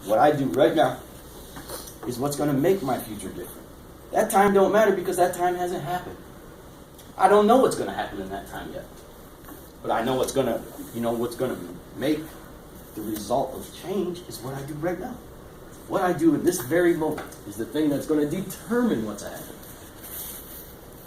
What I do right now is what's going to make my future different. That time don't matter because that time hasn't happened. I don't know what's going to happen in that time yet. But I know what's going to make the result of change is what I do right now. What I do in this very moment is the thing that's going to determine what's happening.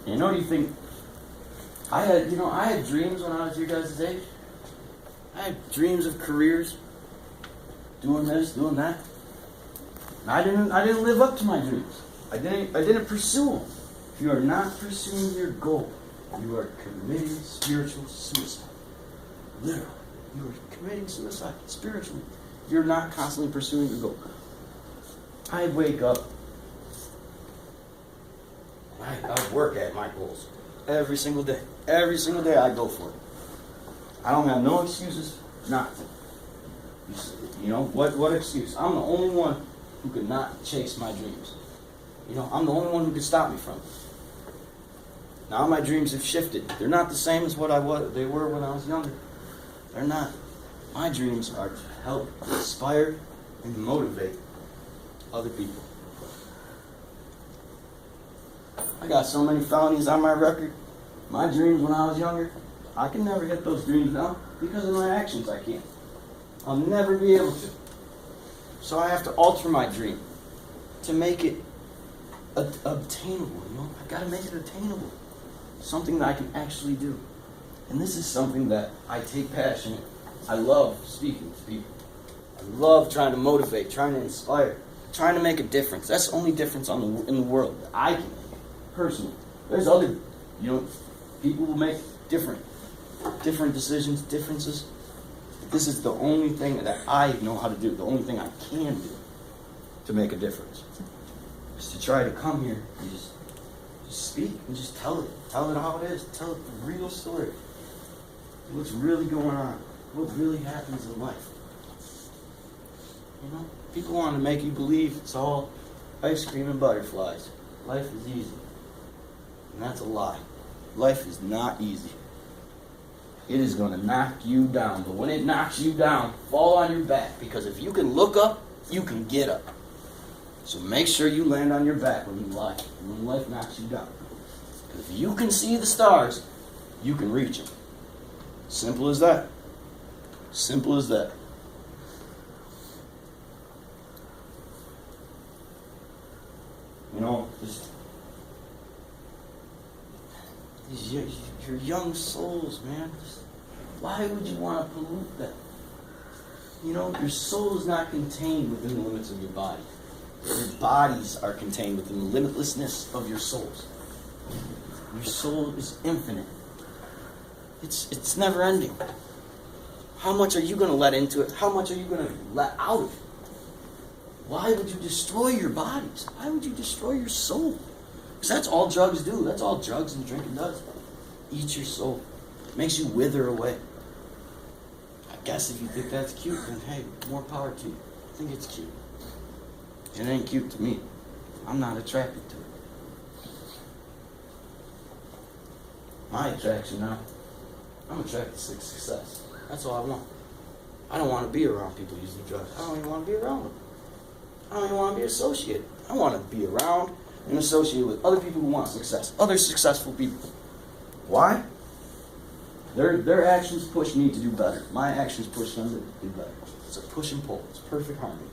And you think I had dreams when I was your guys' age. I had dreams of careers, doing this, doing that. And I didn't live up to my dreams. I didn't pursue them. If you are not pursuing your goal, you are committing spiritual suicide. Literally, you are committing suicide spiritually. You're not constantly pursuing your goal. I wake up. I work at my goals every single day. Every single day I go for it. I don't have no excuses not to. What excuse? I'm the only one who could not chase my dreams. I'm the only one who could stop me from it. Now my dreams have shifted. They're not the same as they were when I was younger. They're not. My dreams are to help inspire and motivate other people. I got so many felonies on my record. My dreams when I was younger, I can never hit those dreams now because of my actions. I can't. I'll never be able to. So I have to alter my dream to make it obtainable. I got to make it attainable. Something that I can actually do. And this is something that I take passion in. I love speaking to people. I love trying to motivate, trying to inspire, trying to make a difference. That's the only difference in the world that I can make. Personally, there's other, people will make different decisions, differences. This is the only thing that I know how to do, the only thing I can do to make a difference. Is to try to come here and just speak and just tell it how it is, tell it the real story. What's really going on, what really happens in life. People want to make you believe it's all ice cream and butterflies. Life is easy. And that's a lie. Life is not easy. It is going to knock you down. But when it knocks you down, fall on your back. Because if you can look up, you can get up. So make sure you land on your back when life knocks you down. Because if you can see the stars, you can reach them. Simple as that. Simple as that. Your young souls, man. Why would you want to pollute them? Your soul is not contained within the limits of your body. Your bodies are contained within the limitlessness of your souls. Your soul is infinite. It's never ending. How much are you going to let into it? How much are you going to let out of it? Why would you destroy your bodies? Why would you destroy your soul? Because that's all drugs do. That's all drugs and drinking does. Eat your soul. It makes you wither away. I guess if you think that's cute, then hey, more power to you. I think it's cute. It ain't cute to me. I'm not attracted to it. My attraction now, I'm attracted to success. That's all I want. I don't want to be around people using drugs. I don't even want to be around them. I don't even want to be associated. I want to be around and associated with other people who want success. Other successful people. Why? Their actions push me to do better. My actions push them to do better. It's a push and pull. It's perfect harmony.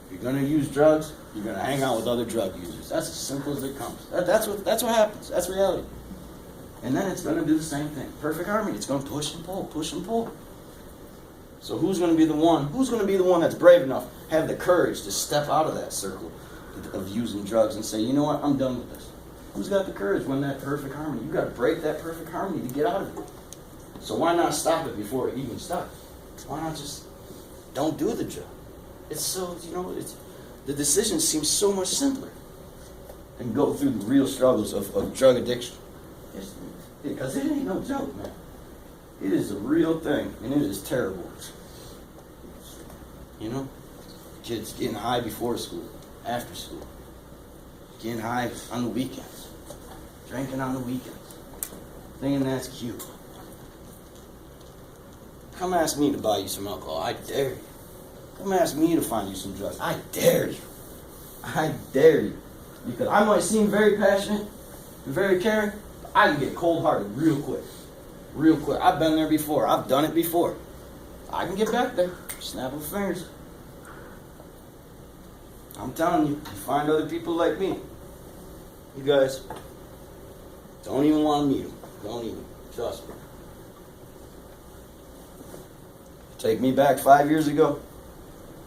If you're going to use drugs, you're going to hang out with other drug users. That's as simple as it comes. That's what happens. That's reality. And then it's going to do the same thing. Perfect harmony. It's going to push and pull, push and pull. So who's going to be the one? Who's going to be the one that's brave enough, have the courage to step out of that circle of using drugs and say, you know what, I'm done with this. Who's got the courage when that perfect harmony? You've got to break that perfect harmony to get out of it. So why not stop it before it even starts? Why not just don't do the drug? It's so, the decision seems so much simpler than go through the real struggles of drug addiction. Because it ain't no joke, man. It is a real thing, and it is terrible. Kids getting high before school, after school, getting high on the weekends, drinking on the weekends, thinking that's cute. Come ask me to buy you some alcohol. I dare you. Come ask me to find you some drugs. I dare you. I dare you. Because I might seem very passionate and very caring, but I can get cold-hearted real quick. Real quick. I've been there before. I've done it before. I can get back there. Snap of fingers. I'm telling you, you find other people like me. You guys don't even want to meet them. Don't even. Trust me. Take me back 5 years ago,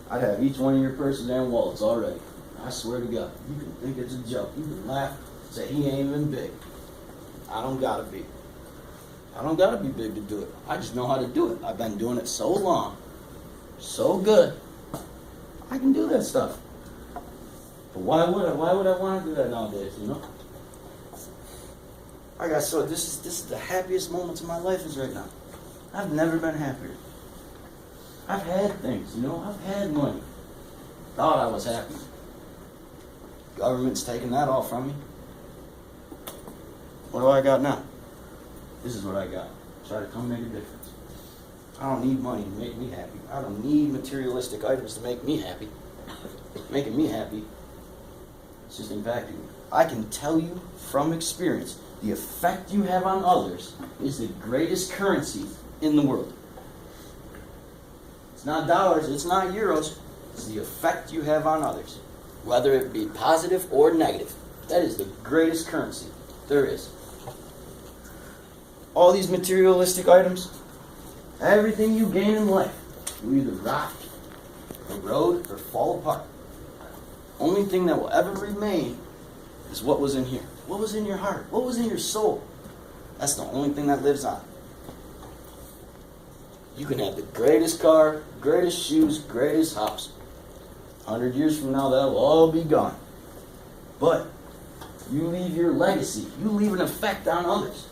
I'd have each one of your purses and wallets already. I swear to God, you can think it's a joke. You can laugh, say he ain't even big. I don't gotta be. I don't gotta be big to do it. I just know how to do it. I've been doing it so long, so good. I can do that stuff. But why would I? Why would I want to do that nowadays? You know. This is the happiest moments of my life is right now. I've never been happier. I've had things, you know. I've had money. Thought I was happy. Government's taking that all from me. What do I got now? This is what I got. Try to come make a difference. I don't need money to make me happy. I don't need materialistic items to make me happy. Making me happy, it's just impacting me. I can tell you from experience, the effect you have on others is the greatest currency in the world. It's not dollars, it's not euros. It's the effect you have on others. Whether it be positive or negative. That is the greatest currency there is. All these materialistic items, everything you gain in life, will either rot, erode, or fall apart. Only thing that will ever remain is what was in here. What was in your heart? What was in your soul? That's the only thing that lives on. You can have the greatest car, greatest shoes, greatest house. 100 years from now, that'll all be gone. But you leave your legacy. You leave an effect on others.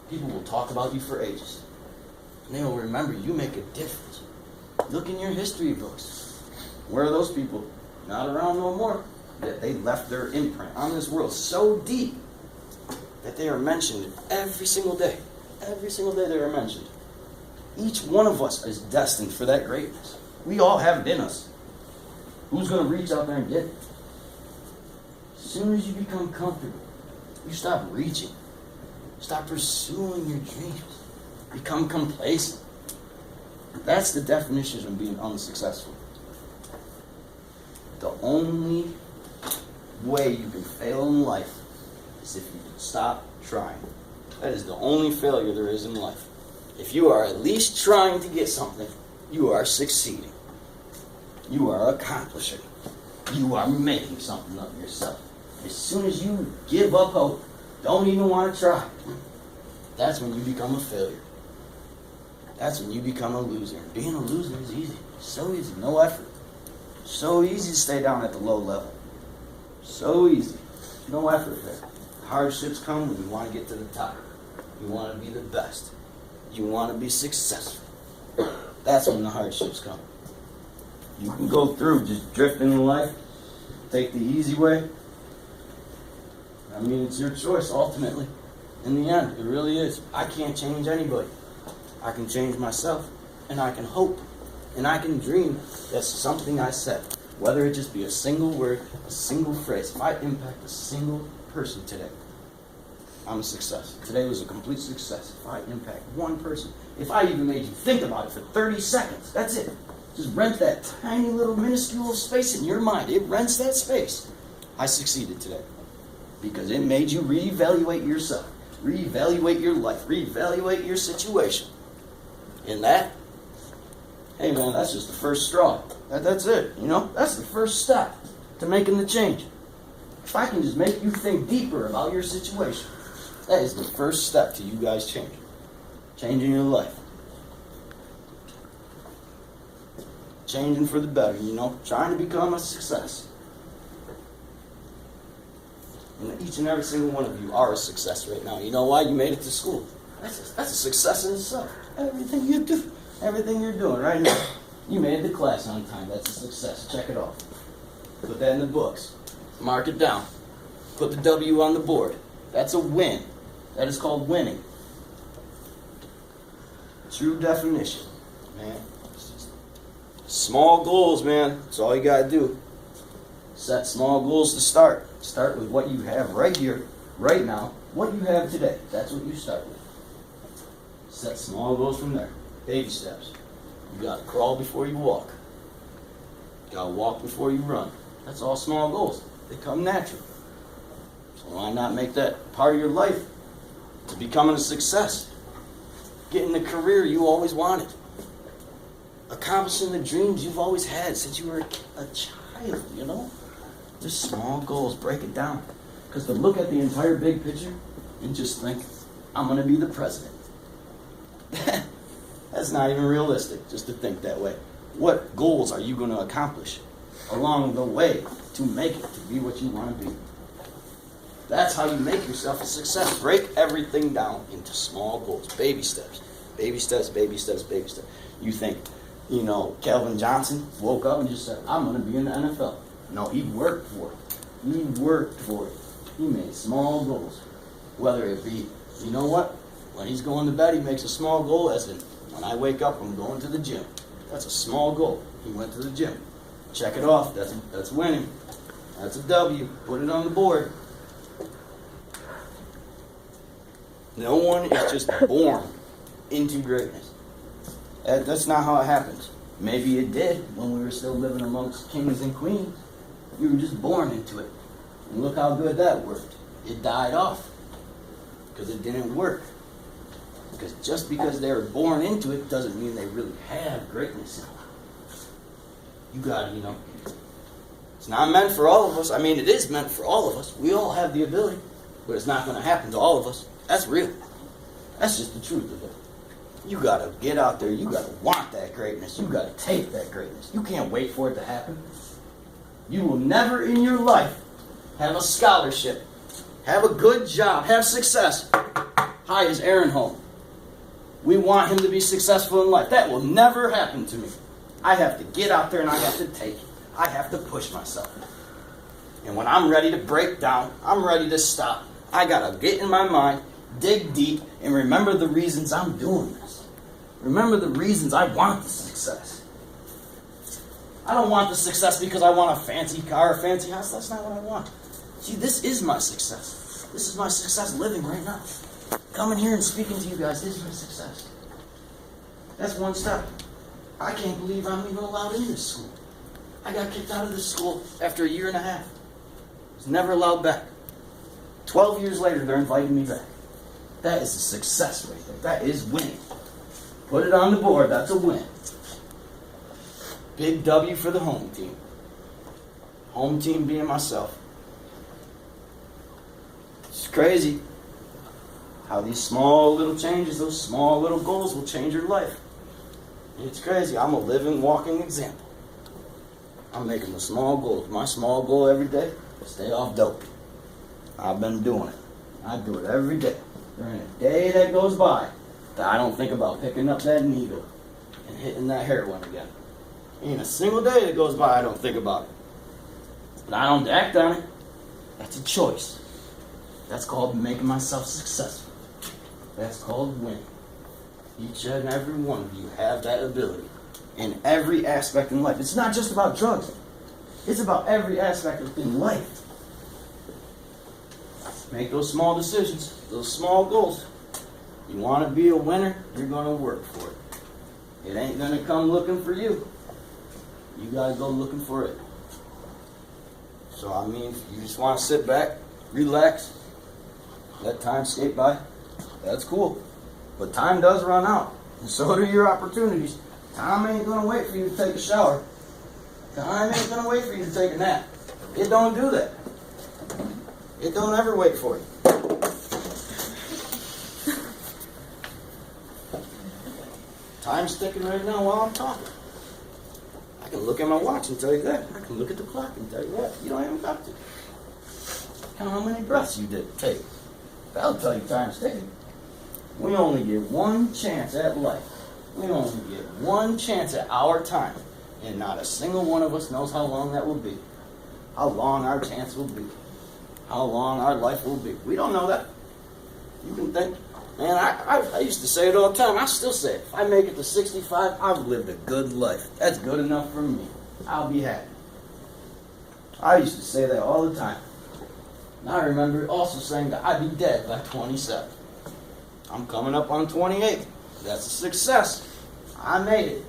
People will talk about you for ages. And they will remember you make a difference. Look in your history books. Where are those people? Not around no more. Yet they left their imprint on this world so deep that they are mentioned every single day. Every single day they are mentioned. Each one of us is destined for that greatness. We all have it in us. Who's going to reach out there and get it? As soon as you become comfortable, you stop reaching. Stop pursuing your dreams. Become complacent. That's the definition of being unsuccessful. The only way you can fail in life is if you stop trying. That is the only failure there is in life. If you are at least trying to get something, you are succeeding. You are accomplishing. You are making something of yourself. As soon as you give up hope, don't even want to try, that's when you become a failure. That's when you become a loser. Being a loser is easy. So easy. No effort. So easy to stay down at the low level. So easy. No effort there. Hardships come when you want to get to the top. You want to be the best. You want to be successful. That's when the hardships come. You can go through just drifting in life, take the easy way. I mean, it's your choice ultimately. In the end, it really is. I can't change anybody. I can change myself, and I can hope, and I can dream that something I said, whether it just be a single word, a single phrase, if I impact a single person today, I'm a success. Today was a complete success. If I impact one person, if I even made you think about it for 30 seconds, that's it. Just rent that tiny little minuscule space in your mind. It rents that space. I succeeded today. Because it made you reevaluate yourself. Reevaluate your life. Reevaluate your situation. And that, hey man, that's just the first straw. That's it, you know? That's the first step to making the change. If I can just make you think deeper about your situation, that is the first step to you guys changing. Changing your life. Changing for the better, you know? Trying to become a success. And each and every single one of you are a success right now. You know why? You made it to school. That's a success in itself. Everything you do, everything you're doing right now. You made the class on time. That's a success. Check it off. Put that in the books. Mark it down. Put the W on the board. That's a win. That is called winning. True definition. Man, it's Small goals, man. That's all you gotta do. Set small goals to start. Start with what you have right here, right now. What you have today. That's what you start with. Set small goals from there. Baby steps. You gotta crawl before you walk. You gotta walk before you run. That's all small goals. They come natural. So why not make that part of your life to becoming a success? Getting the career you always wanted. Accomplishing the dreams you've always had since you were a child, you know? Just small goals, break it down. Because to look at the entire big picture and just think, I'm going to be the president. That's not even realistic, just to think that way. What goals are you going to accomplish along the way to make it, to be what you want to be? That's how you make yourself a success. Break everything down into small goals, baby steps. Baby steps, baby steps, baby steps. You think, Calvin Johnson woke up and just said, I'm going to be in the NFL. No, he worked for it. He worked for it. He made small goals. Whether it be, you know what? When he's going to bed, he makes a small goal, as in, when I wake up, I'm going to the gym. That's a small goal. He went to the gym. Check it off. That's winning. That's a W. Put it on the board. No one is just born into greatness. That's not how it happens. Maybe it did when we were still living amongst kings and queens. You were just born into it. And look how good that worked. It died off because it didn't work. Because just because they were born into it doesn't mean they really have greatness in them. You gotta, it's not meant for all of us. I mean, it is meant for all of us. We all have the ability, but it's not going to happen to all of us. That's real. That's just the truth of it. You gotta get out there. You gotta want that greatness. You gotta take that greatness. You can't wait for it to happen. You will never in your life have a scholarship, have a good job, have success. Hi, is Aaron home? We want him to be successful in life. That will never happen to me. I have to get out there and I have to take it. I have to push myself. And when I'm ready to break down, I'm ready to stop. I gotta get in my mind, dig deep, and remember the reasons I'm doing this. Remember the reasons I want the success. I don't want the success because I want a fancy car, a fancy house. That's not what I want. See, this is my success. This is my success living right now. Coming here and speaking to you guys is my success. That's one step. I can't believe I'm even allowed in this school. I got kicked out of this school after 1.5 years. I was never allowed back. 12 years later, they're inviting me back. That is a success right there. That is winning. Put it on the board. That's a win. Big W for the home team. Home team being myself. It's crazy how these small little changes, those small little goals will change your life. It's crazy. I'm a living, walking example. I'm making the small goals. My small goal every day, stay off dope. I've been doing it. I do it every day. There ain't a day that goes by that I don't think about picking up that needle and hitting that heroin again. Ain't a single day that goes by I don't think about it. But I don't act on it. That's a choice. That's called making myself successful. That's called winning. Each and every one of you have that ability in every aspect in life. It's not just about drugs. It's about every aspect in life. Make those small decisions, those small goals. You want to be a winner, you're going to work for it. It ain't going to come looking for you. You got to go looking for it. So, I mean, if you just want to sit back, relax, let time skate by, that's cool. But time does run out. And so do your opportunities. Time ain't going to wait for you to take a shower. Time ain't going to wait for you to take a nap. It don't do that. It don't ever wait for you. Time's ticking right now while I'm talking. I can look at my watch and tell you that. I can look at the clock and tell you that. You don't even have to. Count how many breaths you did take. That'll tell you time's ticking. We only get one chance at life. We only get one chance at our time. And not a single one of us knows how long that will be. How long our chance will be. How long our life will be. We don't know that. You can think Man, I used to say it all the time. I still say it. If I make it to 65, I've lived a good life. That's good enough for me. I'll be happy. I used to say that all the time. And I remember also saying that I'd be dead by 27. I'm coming up on 28. That's a success. I made it.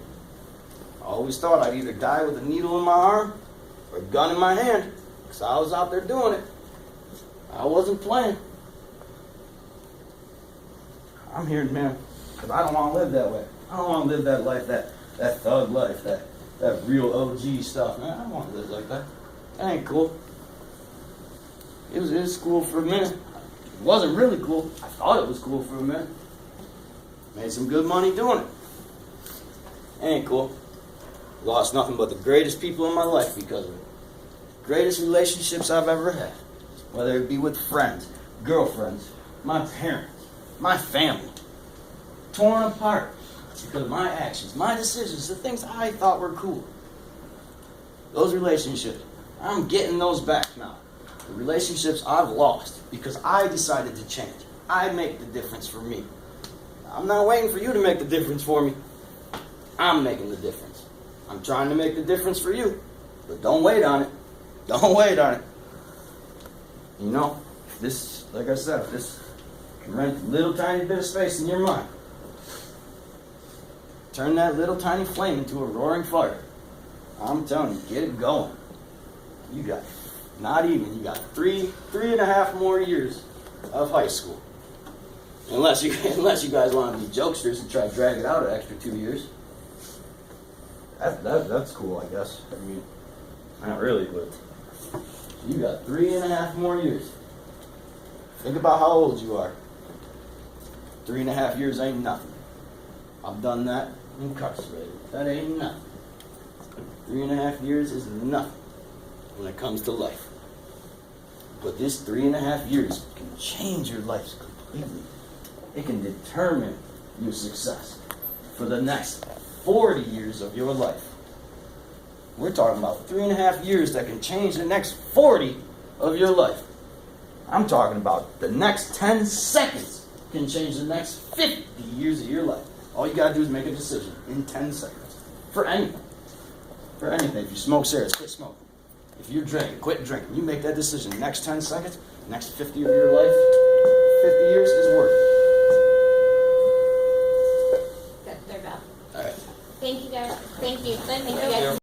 I always thought I'd either die with a needle in my arm or a gun in my hand, because I was out there doing it. I wasn't playing. I'm here, man, because I don't want to live that way. I don't want to live that life, that thug life, that real OG stuff, man. I don't want to live like that. That ain't cool. It was cool for a minute. It wasn't really cool. I thought it was cool for a minute. Made some good money doing it. It ain't cool. Lost nothing but the greatest people in my life because of it. Greatest relationships I've ever had. Whether it be with friends, girlfriends, my parents, my family. Torn apart because of my actions, my decisions, the things I thought were cool. Those relationships, I'm getting those back now. The relationships I've lost because I decided to change. I make the difference for me. I'm not waiting for you to make the difference for me. I'm making the difference. I'm trying to make the difference for you. But don't wait on it. Don't wait on it. You know, this, like I said, this can rent a little tiny bit of space in your mind. Turn that little tiny flame into a roaring fire. I'm telling you, get it going. You got, you got three and a half more years of high school. Unless you guys want to be jokesters and try to drag it out an extra 2 years. That's cool, I guess. I mean, not really, but you got 3.5 more years. Think about how old you are. 3.5 years ain't nothing. I've done that incarcerated. That ain't nothing. 3.5 years is nothing when it comes to life. But this 3.5 years can change your life completely. It can determine your success for the next 40 years of your life. We're talking about 3.5 years that can change the next 40 of your life. I'm talking about the next 10 seconds can change the next 50 years of your life. All you gotta do is make a decision in 10 seconds. For anything. For anything. If you smoke cigarettes, quit smoking. If you're drinking, quit drinking. You make that decision. The next 10 seconds, the next 50 of your life, 50 years is worth it. Good, they're done. All right. Thank you guys. Thank you. Thank you guys.